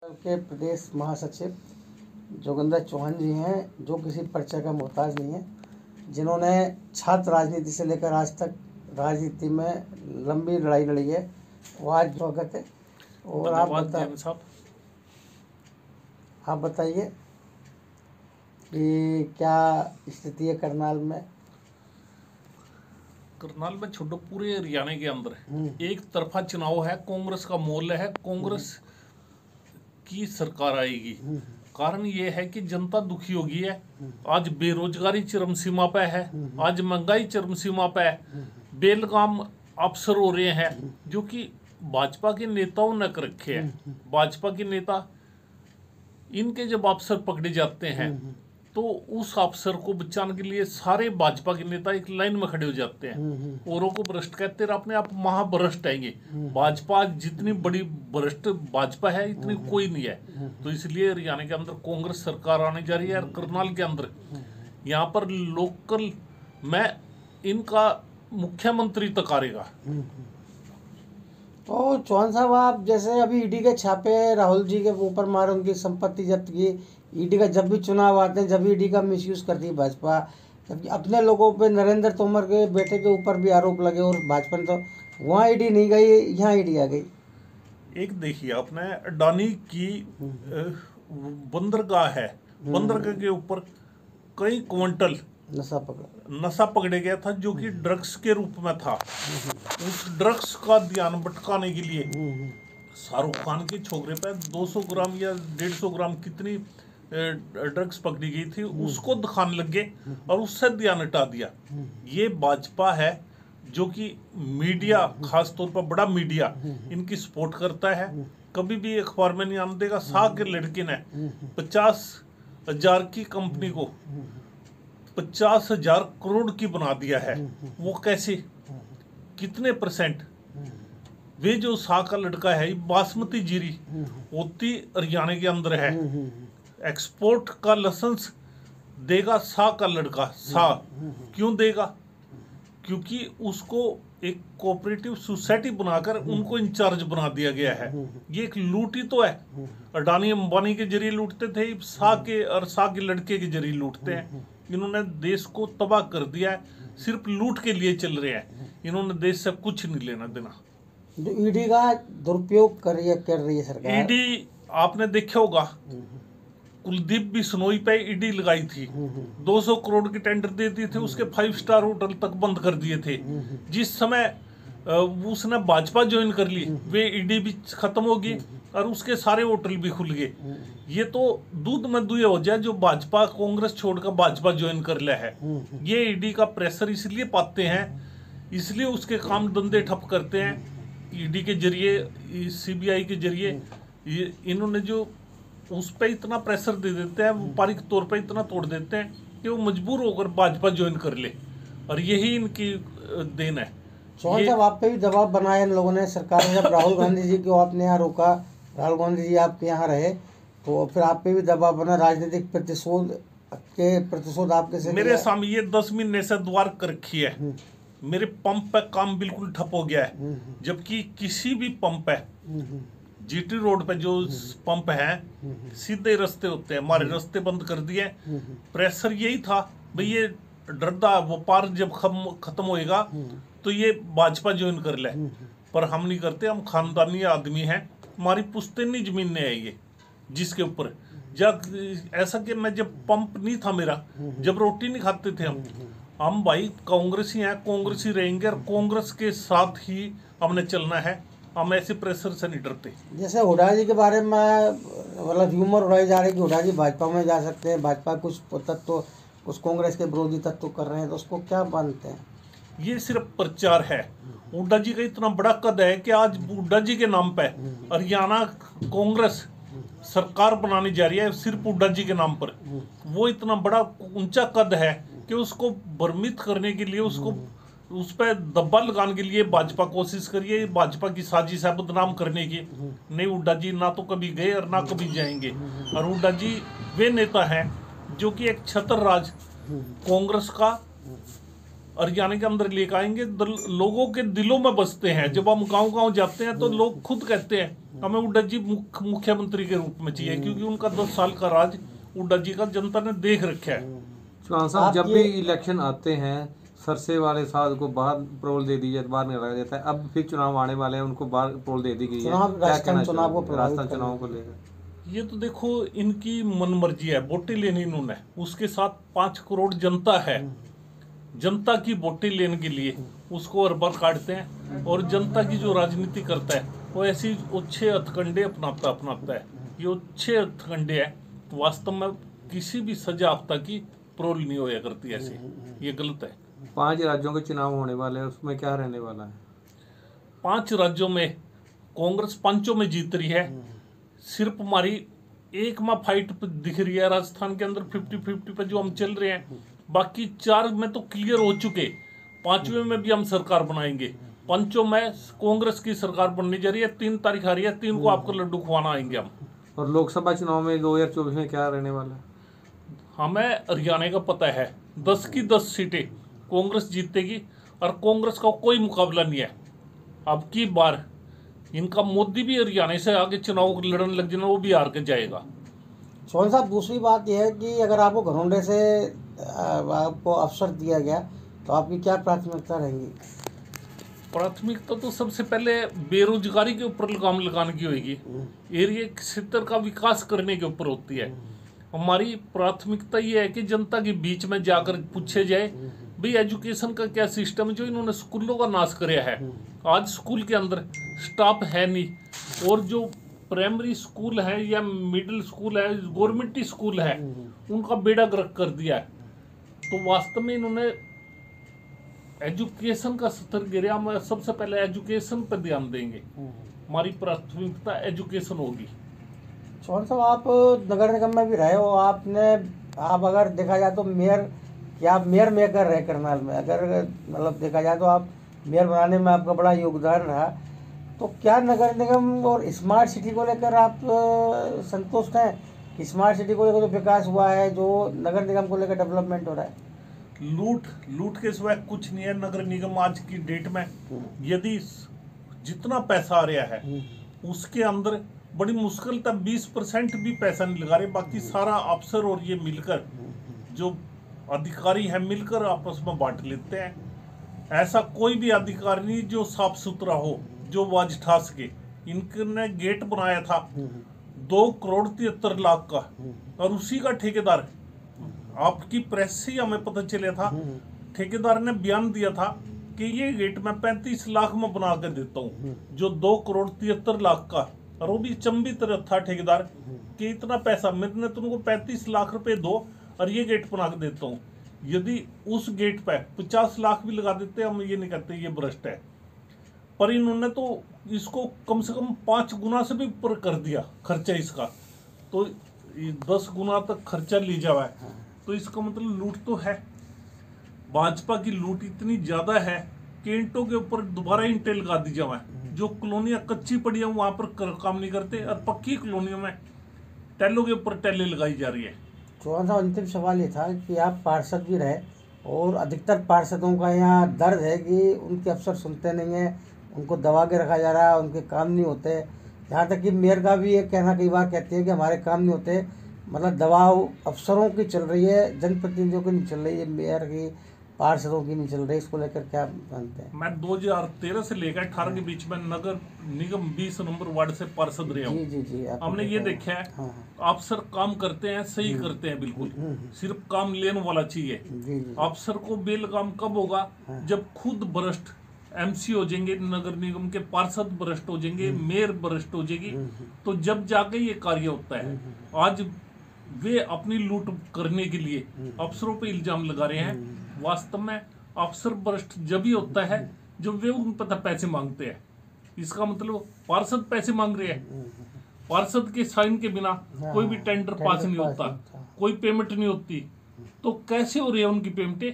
के प्रदेश महासचिव जोगिंदर चौहान जी हैं, जो किसी परिचय का मोहताज नहीं है, जिन्होंने छात्र राजनीति से लेकर आज तक राजनीति में लंबी लड़ाई लड़ी है। वो आज स्वागत है। और आप बताइए कि क्या स्थिति है करनाल में। करनाल में छोड़ो, पूरे हरियाणा के अंदर एक तरफा चुनाव है। कांग्रेस का मोल है, कांग्रेस की सरकार आएगी। कारण ये है कि जनता दुखी हो गई है। आज बेरोजगारी चरम सीमा पे है, आज महंगाई चरम सीमा पे है, बेलगाम अफसर हो रहे हैं जो कि भाजपा के नेताओं ने कर रखे हैं। भाजपा के नेता, इनके जब अफसर पकड़े जाते हैं तो उस अफसर को बचाने के लिए सारे भाजपा के नेता एक लाइन में खड़े हो जाते हैं। औरों को भ्रष्ट कहते हैं, अपने आप महाभ्रष्ट आएंगे। भाजपा जितनी बड़ी भ्रष्ट भाजपा है, इतनी कोई नहीं है। तो इसलिए हरियाणा के अंदर कांग्रेस सरकार आने जा रही है। और करनाल के अंदर यहाँ पर लोकल में इनका मुख्यमंत्री तक आएगा। तो चौहान साहब, आप जैसे अभी ईडी के छापे राहुल जी के ऊपर मारे, उनकी संपत्ति जब्त की, ईडी का जब भी चुनाव आते हैं, जब भी ईडी का मिसयूज करती है भाजपा, जबकि अपने लोगों पे नरेंद्र तोमर के बेटे के ऊपर भी आरोप लगे और भाजपा ने तो वहाँ ईडी नहीं गई, यहाँ ईडी आ गई। एक देखिए, अपने अडानी की बंदरगाह है, बंदरगाह के ऊपर कई क्विंटल नशा पकड़े गया था, जो कि ड्रग्स के रूप में था। उस ड्रग्स का ध्यान भटकाने के लिए शाहरुख खान के छोकरे पे 200 ग्राम या 150 ग्राम कितनी ड्रग्स पकड़ी गई थी, उसको दिखाने लगे और उससे ध्यान हटा दिया। ये भाजपा है जो कि मीडिया, खास तौर पर बड़ा मीडिया, इनकी सपोर्ट करता है। कभी भी अखबार में नहीं आने देगा। शाह के लड़के ने 50,000 की कंपनी को 50,000 करोड़ की बना दिया है। वो कैसे, कितने परसेंट? वे जो शाह का लड़का है, बासमती जीरी होती हरियाणा के अंदर है, एक्सपोर्ट का लाइसेंस देगा शाह का लड़का। शाह क्यों देगा? क्योंकि उसको एक कोऑपरेटिव सोसाइटी बनाकर उनको इंचार्ज बना दिया गया है। ये एक लूट ही तो है। अडानी अंबानी के जरिए लूटते थे, शाह के और शाह के लड़के के जरिए लूटते हैं। इन्होंने देश को तबाह कर दिया है, सिर्फ लूट के लिए चल रहे हैं। इन्होंने देश से कुछ नहीं लेना देना। जो ईडी का दुरुपयोग कर रही है सरकार। ईडी आपने देखा होगा, कुलदीप बिश्नोई पे ईडी लगाई थी, 200 करोड़ की टेंडर दे दिए थे, उसके 5 स्टार होटल तक बंद कर दिए थे। जिस समय उसने भाजपा ज्वाइन कर ली, वे ईडी भी खत्म होगी और उसके सारे होटल भी खुल गए। ये तो दूध में दुहे हो जाए जो भाजपा कांग्रेस छोड़कर भाजपा ज्वाइन कर लिया है। ये ईडी का प्रेशर इसलिए पाते हैं, इसलिए उसके काम धंधे ठप करते हैं। ईडी के जरिए, सीबीआई के जरिए इन्होंने जो उस पर इतना प्रेशर दे देते हैं, व्यापारिक तौर पर इतना तोड़ देते हैं कि वो मजबूर होकर भाजपा ज्वाइन कर ले। और यही इनकी देन है। चौहान साहब, आप पे भी दबाव बनाया इन लोगों ने, सरकार ने। जब राहुल गांधी जी को आपने यहाँ रोका, राहुल गांधी जी आपके यहाँ रहे, तो फिर आप पे भी दबाव बना, राजनीतिक प्रतिशोध आपके से। मेरे सामने ये 10 महीने से द्वार कर रखी है। मेरे पंप पे काम बिल्कुल ठप हो गया है। जबकि किसी भी पंप पे, जीटी रोड पे जो पंप है, सीधे रास्ते होते हैं, हमारे रास्ते बंद कर दिए। प्रेशर यही था भाई, ये डरदा व्यापार जब खत्म होएगा तो ये भाजपा ज्वाइन कर ले। पर हम नहीं करते, हम खानदानी आदमी हैं, हमारी पुश्तैनी जमीन है ये, जिसके ऊपर जब ऐसा कि मैं, जब पंप नहीं था मेरा, जब रोटी नहीं खाते थे हम भाई कांग्रेसी हैं, कांग्रेसी रहेंगे और कांग्रेस के साथ ही हमने चलना है। हम ऐसे प्रेशर से नहीं डरते। जैसे हुड्डा जी के बारे में मतलब र्यूमर उड़ाई जा रही है कि हुड्डा जी भाजपा में जा सकते हैं, भाजपा कुछ तत्व, कुछ कांग्रेस के विरोधी तत्व कर रहे हैं, तो उसको क्या मानते हैं? ये सिर्फ प्रचार है। हुड्डा जी का इतना बड़ा कद है कि आज हुड्डा जी के नाम पे हरियाणा कांग्रेस सरकार बनाने जा रही है, सिर्फ हुड्डा जी के नाम पर। वो इतना बड़ा ऊंचा कद है कि उसको भ्रमित करने के लिए, उसको उस पर दब्बा लगाने के लिए भाजपा कोशिश करिए। भाजपा की साजिश है बदनाम करने की। नहीं, हुड्डा जी ना तो कभी गए और ना कभी जाएंगे। और हुड्डा जी वे नेता हैं जो कि एक छत्र राज कांग्रेस का हरियाणा के अंदर लेकर आएंगे, लोगों के दिलों में बसते हैं। जब हम गांव-गांव जाते हैं तो लोग खुद कहते हैं हमें हुड्डा जी मुख्यमंत्री के रूप में चाहिए, क्योंकि उनका 10 साल का राज हुड्डा जी का जनता ने देख रखा है। चौहान साहब, जब भी इलेक्शन आते हैं सरसे वाले साहब को बाहर पेट्रोल दे दी जाती, बाहर निकाला जाता है। अब फिर चुनाव आने वाले हैं, उनको बाहर पेट्रोल दे दी गई है। राजस्थान चुनाव को लेकर ये तो देखो इनकी मनमर्जी है, वोटें लेनी इन्होंने, उसके साथ 5 करोड़ जनता है। जनता की वोटें लेने के लिए उसको हर बार काटते हैं, और जनता की जो राजनीति करता है वो ऐसी अच्छे हथकंडे अपनाता है। ये अच्छे हथकंडे है, वास्तव में किसी भी सजा आफ्ता की प्रोल नहीं होया करती ऐसे, ये गलत है। 5 राज्यों के चुनाव होने वाले हैं, उसमें क्या रहने वाला है? 5 राज्यों में कांग्रेस 5 में जीत रही है। सिर्फ हमारी एक में फाइट दिख रही है राजस्थान के अंदर 50-50 पे जो हम चल रहे हैं, बाकी 4 में तो क्लियर हो चुके। 5वें में भी हम सरकार बनाएंगे। 5 में कांग्रेस की सरकार बनने जा रही है। 3 तारीख आ रही है, 3 को आपको लड्डू खवाना आएंगे हम। और लोकसभा चुनाव में 2024 में क्या रहने वाला है? हमें हरियाणा का पता है 10 की 10 सीटें कांग्रेस जीतेगी, और कांग्रेस का कोई मुकाबला नहीं है। अब की बार इनका मोदी भी हरियाणा से आगे चुनाव लड़ने लग जाना, वो भी हार के जाएगा। सोहन साहब, दूसरी बात यह है कि अगर आपको घरोंडे से आपको अवसर दिया गया तो आपकी क्या प्राथमिकता रहेंगी? प्राथमिकता तो सबसे पहले बेरोजगारी के ऊपर लगाम लगाने की होगी, एरिया क्षेत्र का विकास करने के ऊपर होती है। हमारी प्राथमिकता ये है कि जनता के बीच में जाकर पूछे जाए भाई एजुकेशन का क्या सिस्टम है, जो इन्होंने स्कूलों का नाश कराया है। आज स्कूल के अंदर स्टाफ है नहीं, और जो प्राइमरी स्कूल है या मिडिल स्कूल है, गवर्नमेंट स्कूल है, उनका बेड़ा गर्क कर दिया है। तो वास्तव में इन्होंने एजुकेशन का स्तर गिरा। हम सबसे पहले एजुकेशन पर ध्यान देंगे, हमारी प्राथमिकता एजुकेशन होगी। चौहान साहब, आप नगर निगम में भी रहे हो, आप अगर देखा जाए तो मेयर मेकर रहे करनाल में, अगर मतलब देखा जाए तो आप मेयर बनाने में आपका बड़ा योगदान रहा। तो क्या नगर निगम और स्मार्ट सिटी को लेकर आप संतुष्ट हैं कि स्मार्ट सिटी को लेकर जो विकास हुआ है, जो नगर निगम को लेकर डेवलपमेंट हो रहा है? लूट के सिवाय कुछ नहीं है नगर निगम आज की डेट में। यदि जितना पैसा आ रहा है उसके अंदर बड़ी मुश्किल तक 20% भी पैसा नहीं लगा रहे, बाकी सारा अफसर और ये मिलकर, जो अधिकारी है, मिलकर आपस में बांट लेते हैं। ऐसा कोई भी अधिकारी नहीं जो साफ सुथरा हो, जो वाज ठास के। इनने गेट बनाया था 2,73,00,000 का, और उसी का ठेकेदार, आपकी प्रेस से ही हमें पता चला था, ठेकेदार ने बयान दिया था कि ये गेट मैं 35 लाख में बना के देता हूँ, जो 2,73,00,000 का, और वो भी चंबी तरह था ठेकेदार कि इतना पैसा मैंने तुमको 35 लाख रुपए दो और ये गेट बना के देता हूँ। यदि उस गेट पे 50 लाख भी लगा देते, हम ये नहीं कहते ये भ्रष्ट है, पर इन्होंने तो इसको कम से कम 5 गुना से भी ऊपर कर दिया खर्चा इसका। तो 10 गुना तक खर्चा ली जावा है, तो इसका मतलब लूट तो है। भाजपा की लूट इतनी ज्यादा है कि ईंटों के ऊपर दोबारा ईंटें लगा दी जावा है। जो कॉलोनियां कच्ची पड़ी है वहां पर काम नहीं करते, और पक्की कॉलोनियों में टैलों के ऊपर टैले लगाई जा रही है। चौहान साहब, अंतिम सवाल ये था कि आप पार्षद भी रहे, और अधिकतर पार्षदों का यहाँ दर्द है कि उनके अफसर सुनते नहीं हैं, उनको दबा के रखा जा रहा है, उनके काम नहीं होते। यहाँ तक कि मेयर का भी ये कहना कई बार कहते हैं कि हमारे काम नहीं होते, मतलब दबाव अफसरों की चल रही है, जनप्रतिनिधियों की नहीं चल रही है, मेयर की, पार्षदों की नहीं चल रही। इसको लेकर क्या मानते हैं? मैं 2013 से लेकर 18 के बीच में नगर निगम 20 नंबर वार्ड से पार्षद रहा हूँ। जी, हमने ये देखा है, अफसर काम करते हैं, सही करते हैं, बिल्कुल सिर्फ काम लेने वाला चाहिए। अफसर को बेलगाम कब होगा? जब खुद भ्रष्ट एमसी हो जाएंगे, नगर निगम के पार्षद भ्रष्ट हो जाएंगे, मेयर भ्रष्ट हो जाएगी, तो जब जाके ये कार्य होता है। आज वे अपनी लूट करने के लिए अफसरों पे इल्जाम लगा रहे हैं। वास्तव में अफसर भ्रष्ट जब ही होता है जब वे उन पर पैसे मांगते हैं। इसका मतलब पार्षद पैसे मांग रहे हैं, पार्षद के साइन के बिना कोई भी टेंडर पास नहीं होता, कोई पेमेंट नहीं होती, तो कैसे हो रही है उनकी पेमेंटें?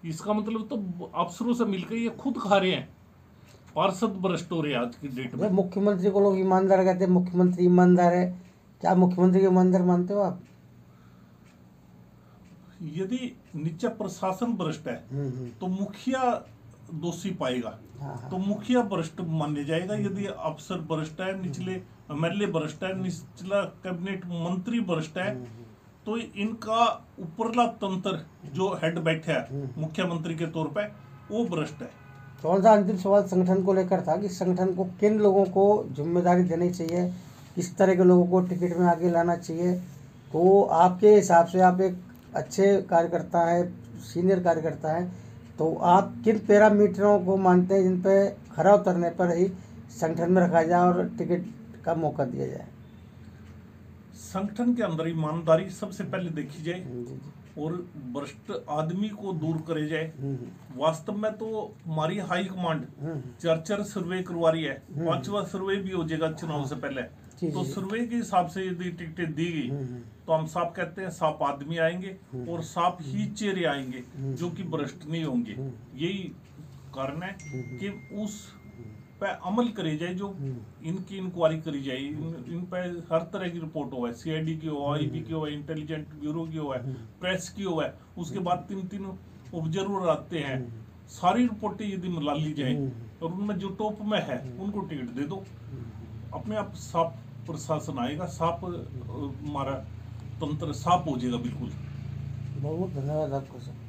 इसका मतलब तो अफसरों से मिलकर ये खुद खा रहे हैं। पार्षद भ्रष्ट हो रहे हैं आज की डेट में। मुख्यमंत्री को लोग ईमानदार कहते हैं, मुख्यमंत्री ईमानदार है, क्या मुख्यमंत्री को ईमानदार मानते हो आप? यदि नीचे प्रशासन भ्रष्ट है तो मुखिया दोषी पाएगा, हाँ। तो मुखिया भ्रष्ट माने जाएगा। यदि अफसर भ्रष्ट है, निचले एमएलए भ्रष्ट है, निचला कैबिनेट मंत्री भ्रष्ट है, तो इनका ऊपरला तंत्र जो हेड बैठा है मुख्यमंत्री के तौर पे, वो भ्रष्ट है। कौन सा अंतिम सवाल संगठन को लेकर था कि संगठन को किन लोगों को जिम्मेदारी देनी चाहिए, किस तरह के लोगों को टिकट में आगे लाना चाहिए, तो आपके हिसाब से आप एक अच्छे कार्यकर्ता है, सीनियर कार्यकर्ता है, तो आप किन पैरामीटरों को मानते हैं जिन पे खरा उतरने पर ही संगठन में रखा जाए और टिकट का मौका दिया जाए? संगठन के अंदर ईमानदारी सबसे पहले देखी जाए और भ्रष्ट आदमी को दूर करे जाए। वास्तव में तो हमारी हाई कमांड 4 सर्वे करवा रही है, 5वां सर्वे भी हो जाएगा चुनाव से पहले। तो सर्वे के हिसाब से यदि टिकटें दी गई तो हम साफ कहते हैं साफ आदमी आएंगे और साफ ही चेहरे आएंगे जो कि भ्रष्ट नहीं होंगे। यही कारण है कि उस पे अमल करे जाए, जो इनकी इंक्वायरी करी जाए, इन पे हर तरह की रिपोर्ट हो, सीआईडी की हो, आईबी की हो, इंटेलिजेंट ब्यूरो की हो, प्रेस की हो, उसके बाद 3 ऑब्जर्वर आते हैं, सारी रिपोर्टें यदि मिला ली जाए और उनमें जो टॉप में है उनको टिकट दे दो, अपने आप साफ प्रशासन आएगा, साफ हमारा तंत्र साफ हो जाएगा। बिल्कुल। बहुत धन्यवाद आपको सर।